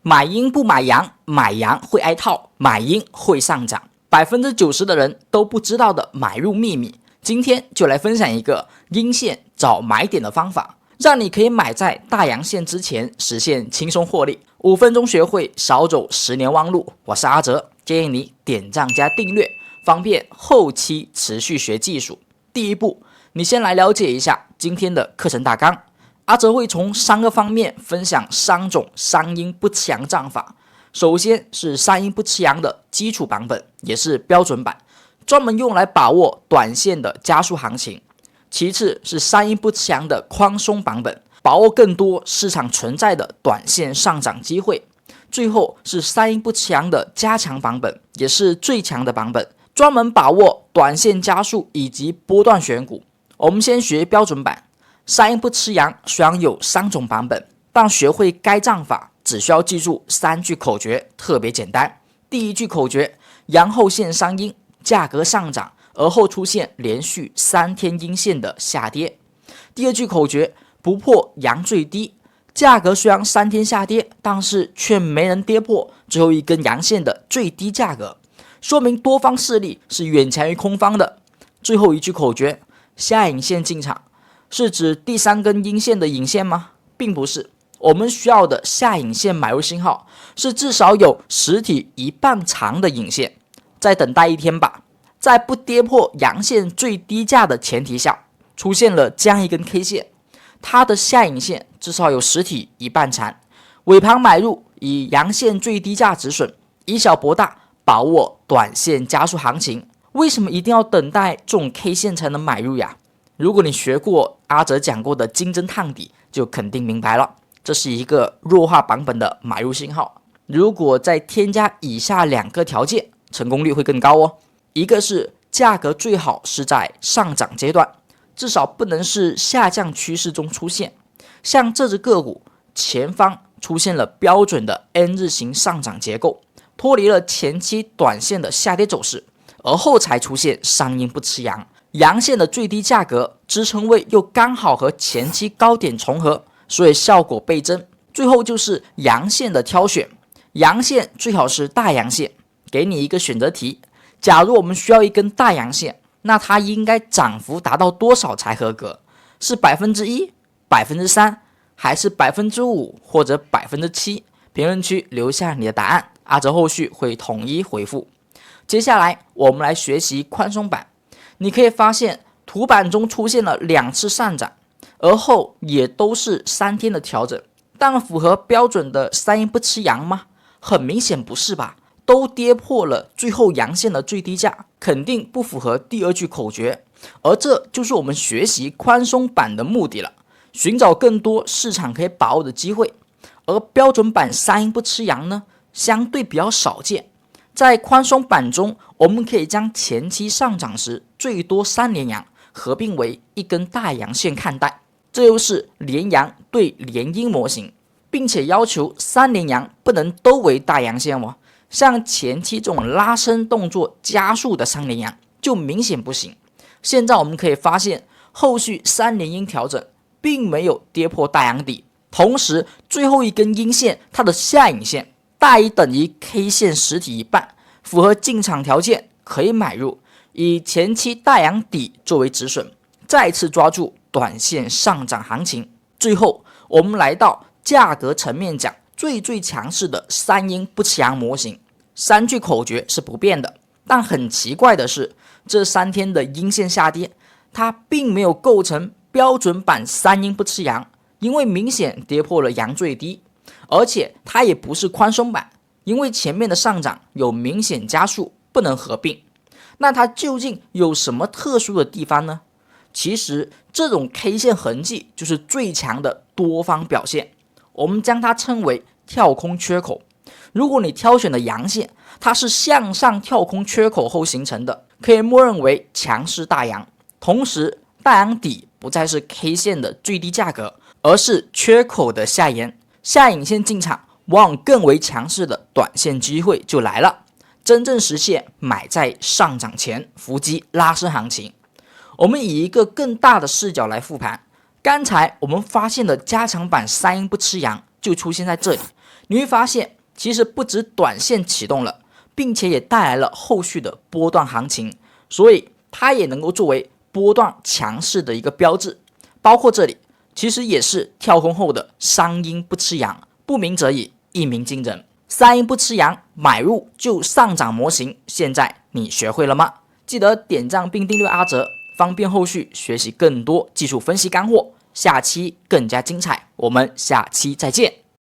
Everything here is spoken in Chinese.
买阴不买阳，买阳会挨套，买阴会上涨。90%的人都不知道的买入秘密，今天就来分享一个阴线找买点的方法，让你可以买在大阳线之前，实现轻松获利。5分钟学会，少走10年弯路。我是阿哲，建议你点赞加订阅，方便后期持续学技术。第一步，你先来了解一下今天的课程大纲。阿哲会从3个方面分享3种三阴不吃阳战法。首先是三阴不吃阳的基础版本，也是标准版，专门用来把握短线的加速行情。其次是三阴不吃阳的宽松版本，把握更多市场存在的短线上涨机会。最后是三阴不吃阳的加强版本，也是最强的版本，专门把握短线加速以及波段选股。我们先学标准版。三阴不吃阳虽然有3种版本，但学会该战法只需要记住3句口诀，特别简单。第一句口诀：阳后现三阴，价格上涨，而后出现连续3天阴线的下跌。第二句口诀：不破阳最低，价格虽然3天下跌，但是却没能跌破最后一根阳线的最低价格，说明多方势力是远强于空方的。最后一句口诀：下影线进场，是指第3根阴线的影线吗？并不是，我们需要的下影线买入信号是至少有实体1半长的影线。再等待1天吧，在不跌破阳线最低价的前提下，出现了这样一根 K 线，它的下影线至少有实体1半长，尾盘买入，以阳线最低价止损，以小博大，把握短线加速行情。为什么一定要等待这种 K 线才能买入呀？如果你学过阿哲讲过的金针探底，就肯定明白了，这是一个弱化版本的买入信号。如果再添加以下2个条件，成功率会更高哦。一个是价格最好是在上涨阶段，至少不能是下降趋势中出现。像这只个股前方出现了标准的 N 字形上涨结构，脱离了前期短线的下跌走势，而后才出现三阴不吃阳。阳线的最低价格支撑位又刚好和前期高点重合，所以效果倍增。最后就是阳线的挑选，阳线最好是大阳线。给你一个选择题，假如我们需要一根大阳线，那它应该涨幅达到多少才合格？是 1%、3%， 还是 5% 或者 7%？ 评论区留下你的答案，阿哲后续会统一回复。接下来我们来学习宽松版。你可以发现图板中出现了2次上涨，而后也都是3天的调整，但符合标准的三阴不吃阳吗？很明显不是吧，都跌破了最后阳线的最低价，肯定不符合第2句口诀。而这就是我们学习宽松版的目的了，寻找更多市场可以把握的机会。而标准版三阴不吃阳呢，相对比较少见。在宽松版中，我们可以将前期上涨时最多3连阳合并为一根大阳线看待，这就是连阳对连阴模型，并且要求3连阳不能都为大阳线哦。像前期这种拉升动作加速的3连阳就明显不行。现在我们可以发现，后续3连阴调整并没有跌破大阳底，同时最后一根阴线它的下影线大于等于 K 线实体1半，符合进场条件，可以买入，以前期大阳底作为止损，再次抓住短线上涨行情。最后我们来到价格层面讲最强势的三阴不吃阳模型。3句口诀是不变的，但很奇怪的是，这3天的阴线下跌，它并没有构成标准版三阴不吃阳，因为明显跌破了阳最低。而且它也不是宽松版，因为前面的上涨有明显加速，不能合并。那它究竟有什么特殊的地方呢？其实这种 K 线痕迹就是最强的多方表现，我们将它称为跳空缺口。如果你挑选的阳线它是向上跳空缺口后形成的，可以默认为强势大阳。同时大阳底不再是 K 线的最低价格，而是缺口的下沿，下影线进场，往往更为强势的短线机会就来了，真正实现买在上涨前伏击拉升行情。我们以一个更大的视角来复盘，刚才我们发现的加强版三阴不吃阳就出现在这里，你会发现，其实不止短线启动了，并且也带来了后续的波段行情，所以它也能够作为波段强势的一个标志。包括这里，其实也是跳空后的三阴不吃阳，不鸣则已，一鸣惊人。三阴不吃阳，买入就上涨模型，现在你学会了吗？记得点赞并订阅阿哲，方便后续学习更多技术分析干货。下期更加精彩，我们下期再见。